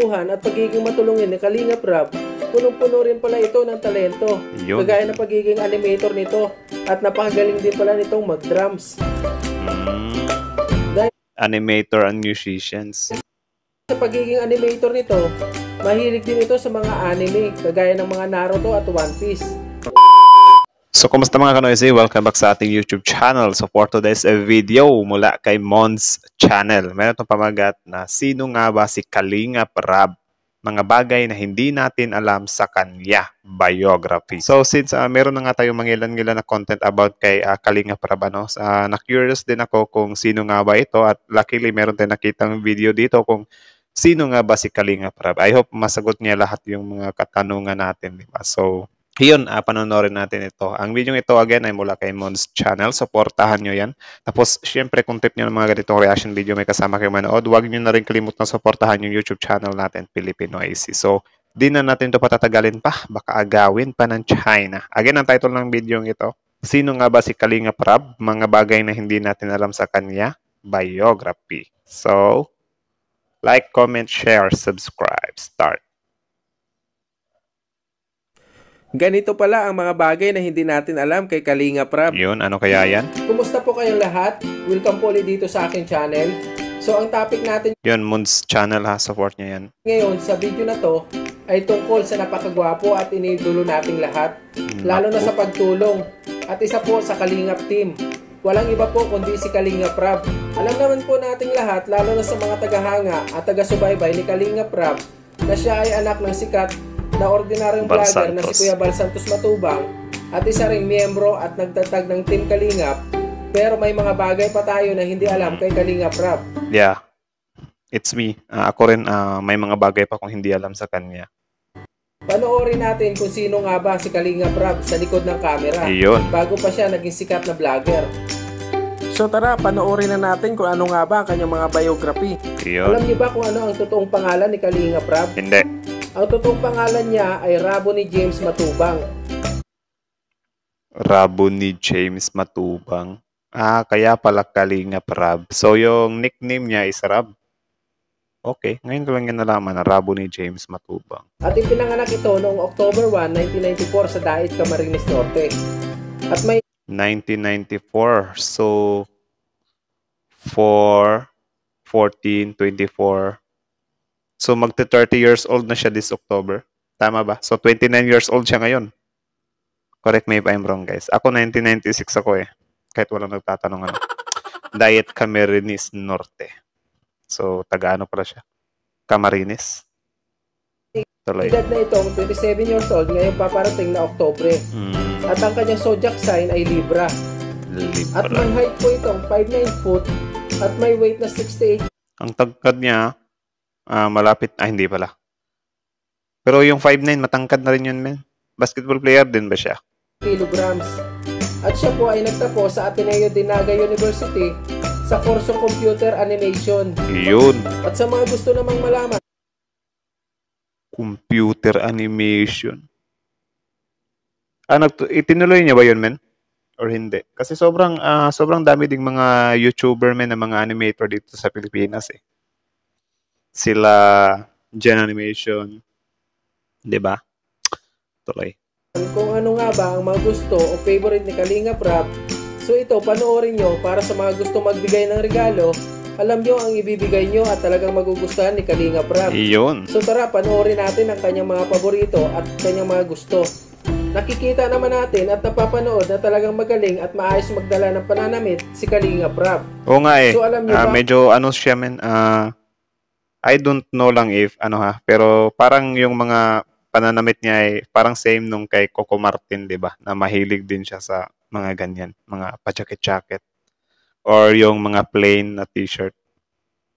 katauhan at pagiging matulungin ni Kalingap Rab, punong-puno rin pala ito ng talento. Kagaya ng pagiging animator nito at napakagaling din pala nitong mag-drums. Animator and musicians. Sa pagiging animator nito, mahilig din ito sa mga anime, kagaya ng mga Naruto at One Piece. So, kumusta mga kanoisy? Welcome back sa ating YouTube channel. So, for today's video mula kay Mons Channel. Meron itong pamagat na sino nga ba si Kalingap Rab? Mga bagay na hindi natin alam sa kanya. Biography. So, since meron na nga tayong mangilan-ngilan na content about kay Kalingap Rab, na-curious din ako kung sino nga ba ito. At luckily, meron tayong nakitang video dito kung sino nga ba si Kalingap Rab. I hope masagot niya lahat yung mga katanungan natin. Diba? So, yun, panonorin natin ito. Ang video ito again ay mula kay Mons Channel. Supportahan nyo yan. Tapos, syempre, kung tip nyo ng mga ganitong reaction video may kasama kayo manood, huwag nyo na rin kalimutan supportahan yung YouTube channel natin, Filipino IC. So, di na natin ito patatagalin pa. Baka agawin pa ng China. Again, ang title ng video ito, sino nga ba si Kalingap Rab? Mga bagay na hindi natin alam sa kanya. Biography. So, like, comment, share, subscribe. Start. Ganito pala ang mga bagay na hindi natin alam kay Kalingap Rab. Yun, ano kaya yan? Kumusta po kayong lahat? Welcome po ulit dito sa aking channel. So ang topic natin yun, Mons Channel ha, support niya yan. Ngayon sa video na to ay tungkol sa napakagwapo at iniidolo nating lahat. Lalo na sa pagtulong. At isa po sa Kalingap team. Walang iba po kundi si Kalingap Rab. Alam naman po nating lahat, lalo na sa mga tagahanga at taga-subaybay ni Kalingap Rab, na siya ay anak ng sikat na ordinaryong vlogger na si Kuya Bal Santos Matubang at isa ring miyembro at nagtatag ng Team Kalingap, pero may mga bagay pa tayo na hindi alam kay Kalingap Rab. Yeah, it's me. Ako rin may mga bagay pa kung hindi alam sa kanya. Panoorin natin kung sino nga ba si Kalingap Rab sa likod ng camera. Iyon. Bago pa siya naging sikat na vlogger. So tara, panoorin na natin kung ano nga ba ang kanyang mga biography. Iyon. Alam niyo ba kung ano ang totoong pangalan ni Kalingap Rab? Hindi. Ang totoong pangalan niya ay Raboni James Matubang. Raboni James Matubang. Kaya pala Kalingap Rab. So, yung nickname niya is Rab. Okay, ngayon ko lang yan nalaman na Raboni James Matubang. At ipinanganak ito noong October 1, 1994 sa Dait, Camarines Norte. At may 1994. So, 4, 14, 24. So, magte-30 years old na siya this October. Tama ba? So, 29 years old siya ngayon. Correct me if I'm wrong, guys. Ako, 1996 ako eh. Kahit walang nagtatanong ano. Dait Camarines Norte. So, taga-ano pala siya? Camarines. Tuloy. Edad na itong 27 years old ngayong paparating na Oktobre. At ang kanyang zodiac sign ay Libra. At may height po itong 5'9" foot at may weight na 68. Ang tagkad niya, malapit, hindi pala. Pero yung 5'9", matangkad na rin yun, men. Basketball player din ba siya? Kilograms. At siya po ay nagtapos sa Ateneo de Naga University sa kursong Computer Animation. Yun. At sa mga gusto namang malaman, Computer Animation. Itinuloy niya ba yun, men? Or hindi? Kasi sobrang dami ding mga YouTuber, men, na mga animator dito sa Pilipinas eh. Sila Gen Animation, 'di ba? Tuloy. Kung ano nga ba ang mga gusto o favorite ni Kalingap Rab, so ito panoorin nyo para sa mga gusto magbigay ng regalo. Alam nyo ang ibibigay nyo at talagang magugustuhan ni Kalingap Rab. Iyon. So tara, panoorin natin ang kanyang mga paborito at kanyang mga gusto. Nakikita naman natin at napapanood na talagang magaling at maayos magdala ng pananamit si Kalingap Rab. Oo nga eh. So alam nyo ba? Medyo siya, men, I don't know lang if pero parang yung mga pananamit niya ay parang same nung kay Coco Martin, 'di ba? Na mahilig din siya sa mga ganyan, mga pa-jacket-jacket or yung mga plain na t-shirt.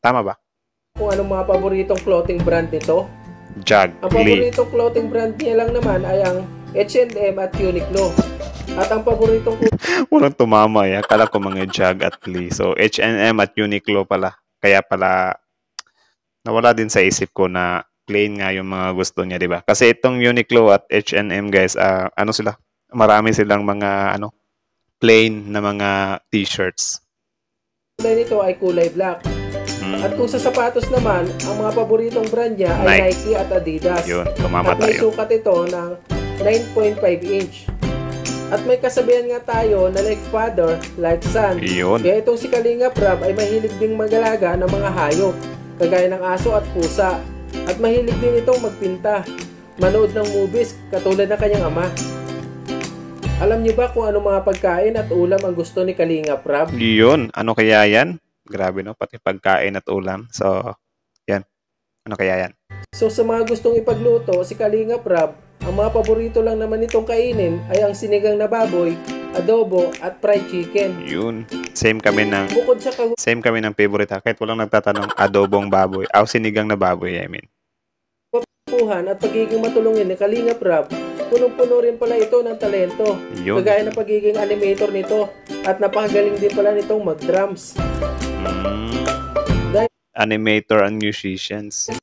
Tama ba? Kung anong mga paboritong clothing brand nito? Jag Ang Lee. paboritong clothing brand niya lang naman ay ang H&M at Uniqlo. At ang paboritong Walang tumama eh. Akala ko mga Jag at Lee. So H&M at Uniqlo pala. Kaya pala nawala din sa isip ko na plain nga yung mga gusto niya, di ba? Kasi itong Uniqlo at H&M, guys, sila? Marami silang mga plain na mga t-shirts. kulay nito ay kulay black. At kung sa sapatos naman, ang mga paboritong brand niya ay Nike at Adidas. Yun, tumama At may tayo. sukat ito ng 9.5 inch. At may kasabihan nga tayo na like father, like son. Yun. Kaya itong si Kalinga Prab ay mahilig ding mag-alaga ng mga hayop, kagaya ng aso at pusa. At mahilig din itong magpinta, manood ng movies katulad ng kanyang ama. Alam niyo ba kung ano mga pagkain at ulam ang gusto ni Kalinga Prab? Yun, ano kaya yan? Grabe no, pati pagkain at ulam. So, yan. Ano kaya yan? So sa mga gustong ipagluto, si Kalinga Prab, ang mga paborito lang naman nitong kainin ay ang sinigang na baboy, adobo at fried chicken. Yun. Same kami ng favorite ha. Kahit walang nagtatanong, adobong baboy. Aw, sinigang na baboy, I mean. kagustuhan at pagiging matulungin ni Kalinga Prab, punong-puno rin pala ito ng talento. Yun. Kagaya ng pagiging animator nito at napakagaling din pala nitong mag-drums. Animator and musicians.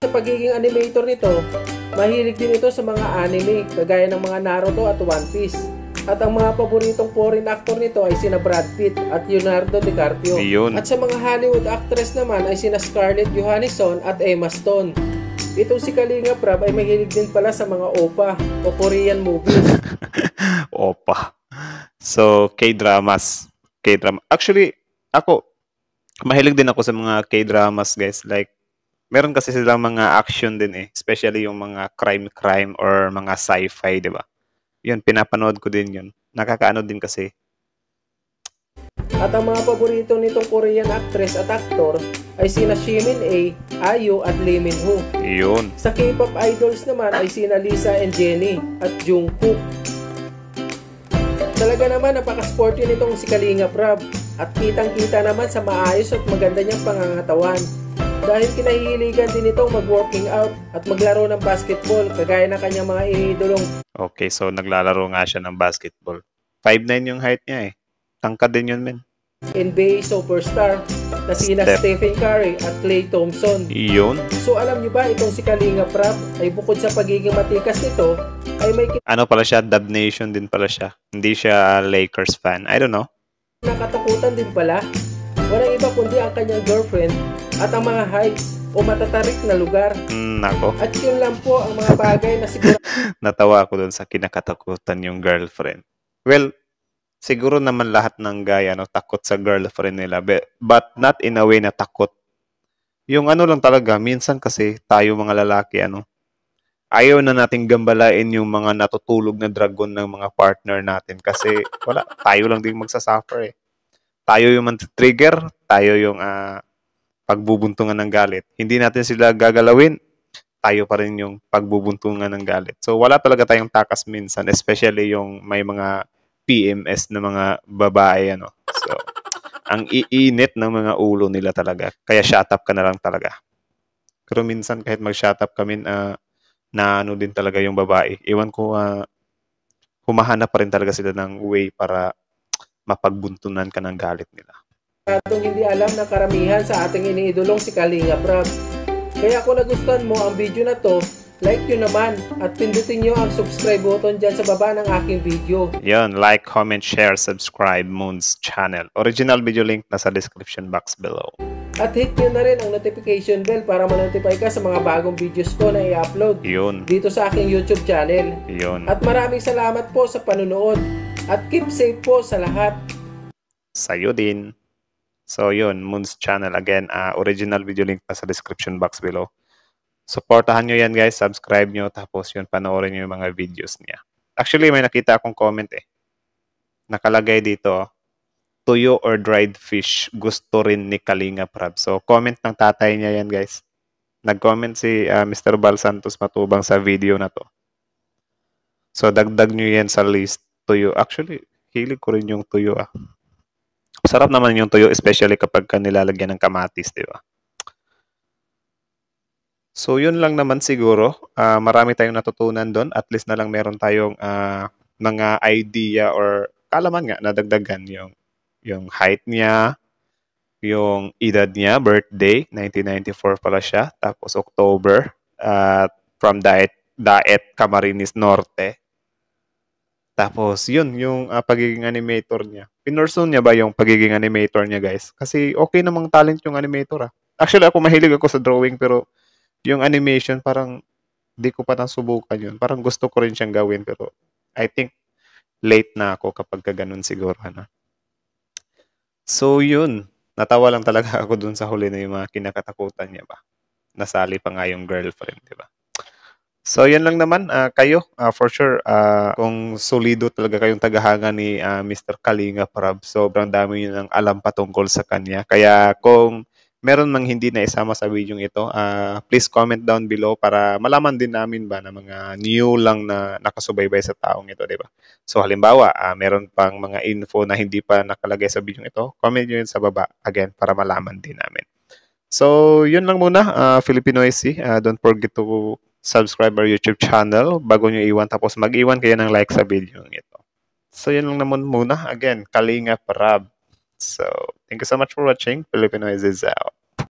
Sa pagiging animator nito, mahilig din ito sa mga anime, kagaya ng mga Naruto at One Piece. At ang mga paboritong foreign actor nito ay sina Brad Pitt at Leonardo DiCaprio. Yun. At sa mga Hollywood actress naman ay sina Scarlett Johansson at Emma Stone. Itong si Kalinga Prab ay mahilig din pala sa mga OPA o Korean movies. Opa. So, K-dramas. K-drama. Actually, ako, mahilig din ako sa mga K-dramas, guys. Like, meron kasi silang mga action din eh. Especially yung mga crime or mga sci-fi, di ba? Yun, pinapanood ko din yun. Nakakaano din kasi. At ang mga paborito nitong Korean actress at actor ay sina Jimin A, IU at Lee Min Ho. Yun. Sa K-pop idols naman ay sina Lisa and Jennie at Jungkook. Talaga naman napaka-sporty nitong si Kalinga Prab at kitang-kita naman sa maayos at maganda niyang pangangatawan. Dahil kinahihiligan din itong mag-working out at maglaro ng basketball kagaya ng kanyang mga iniidolong. Okay, so naglalaro nga siya ng basketball. 5'9" yung height niya eh. Tangkad din yun, men. NBA superstar na sina Stephen Curry at Klay Thompson. Yun. So alam niyo ba itong si Kalinga Prab ay bukod sa pagiging matikas nito ay may Ano pala siya? Dub Nation din pala siya. Hindi siya Lakers fan. I don't know. nakatakutan din pala. Walang iba kundi ang kanyang girlfriend at ang mga heights o matatarik na lugar. Nako. At yun lang po ang mga bagay na siguro Natawa ako dun sa kinakatakutan yung girlfriend. Well, siguro naman lahat ng guy takot sa girlfriend nila. But not in a way na takot. Yung lang talaga, minsan kasi tayo mga lalaki, ayaw na nating gambalain yung mga natutulog na dragon ng mga partner natin kasi wala, tayo lang din magsasuffer eh. Tayo yung trigger, tayo yung pagbubuntungan ng galit. Hindi natin sila gagalawin, tayo pa rin yung pagbubuntungan ng galit. So wala talaga tayong takas minsan, especially yung may mga PMS na mga babae, So, ang iinit ng mga ulo nila talaga. Kaya shut up ka na lang talaga. Pero minsan kahit mag-shut up kami, na din talaga yung babae. Iwan ko, humahanap pa rin talaga sila ng way para mapagbuntunan ka ng galit nila. atong hindi alam ng karamihan sa ating iniidolong si Kalinga Prab. Kaya kung nagustuhan mo ang video na to, like nyo naman at pindutin nyo ang subscribe button dyan sa baba ng aking video. Yun, like, comment, share, subscribe, Moon's channel. Original video link nasa description box below. At hit nyo na rin ang notification bell para ma-notify ka sa mga bagong videos ko na i-upload Yun, dito sa aking YouTube channel. yun. At maraming salamat po sa panunood. At keep safe po sa lahat. Sa'yo din. So yun, Moon's channel. Again, original video link nasa description box below. Supportahan nyo yan guys, subscribe nyo, tapos yun, panoorin nyo yung mga videos niya. Actually, may nakita akong comment eh. Nakalagay dito, tuyo or dried fish, gusto rin ni Kalinga Prab. So, comment ng tatay niya yan guys. Nag-comment si Mr. Bal Santos Matubang sa video na to. So, dagdag nyo yan sa list. Tuyo. Actually, hilig ko rin yung tuyo Sarap naman yung tuyo, especially kapag nilalagyan ng kamatis, di ba? So, yun lang naman siguro. Marami tayong natutunan doon. At least na lang meron tayong mga idea or kalaman nga na dagdagan yung height niya, yung edad niya, birthday, 1994 pala siya. Tapos October, from Daet Camarines Norte. Tapos, yun, yung pagiging animator niya. Pinursue niya ba yung pagiging animator niya, guys? Kasi okay namang talent yung animator, ah. Actually, ako mahilig ako sa drawing, pero yung animation, parang di ko pa nasubukan yun. Parang gusto ko rin siyang gawin, pero I think late na ako kapag ka ganun siguro, ano. So, yun. Natawa lang talaga ako dun sa huli na yung mga kinakatakutan niya ba. Nasali pa nga yung girlfriend, di ba? So, yan lang naman. Kayo, for sure, kung solido talaga kayong tagahanga ni Mr. Kalinga Prab, sobrang dami nyo nang alam patungkol sa kanya. Kaya kung meron mang hindi na isama sa video ito, please comment down below para malaman din namin ba na mga new lang na nakasubaybay sa taong ito, di ba? So, halimbawa, meron pang mga info na hindi pa nakalagay sa video ito, comment nyo yun sa baba, again, para malaman din namin. So, yun lang muna, Filipinoisy. Don't forget to subscribe our YouTube channel bago nyo iwan. Tapos mag-iwan kayo ng like sa video ito. So, yun lang naman muna. Again, Kalinga Prab. So, thank you so much for watching. Filipinoisy is out.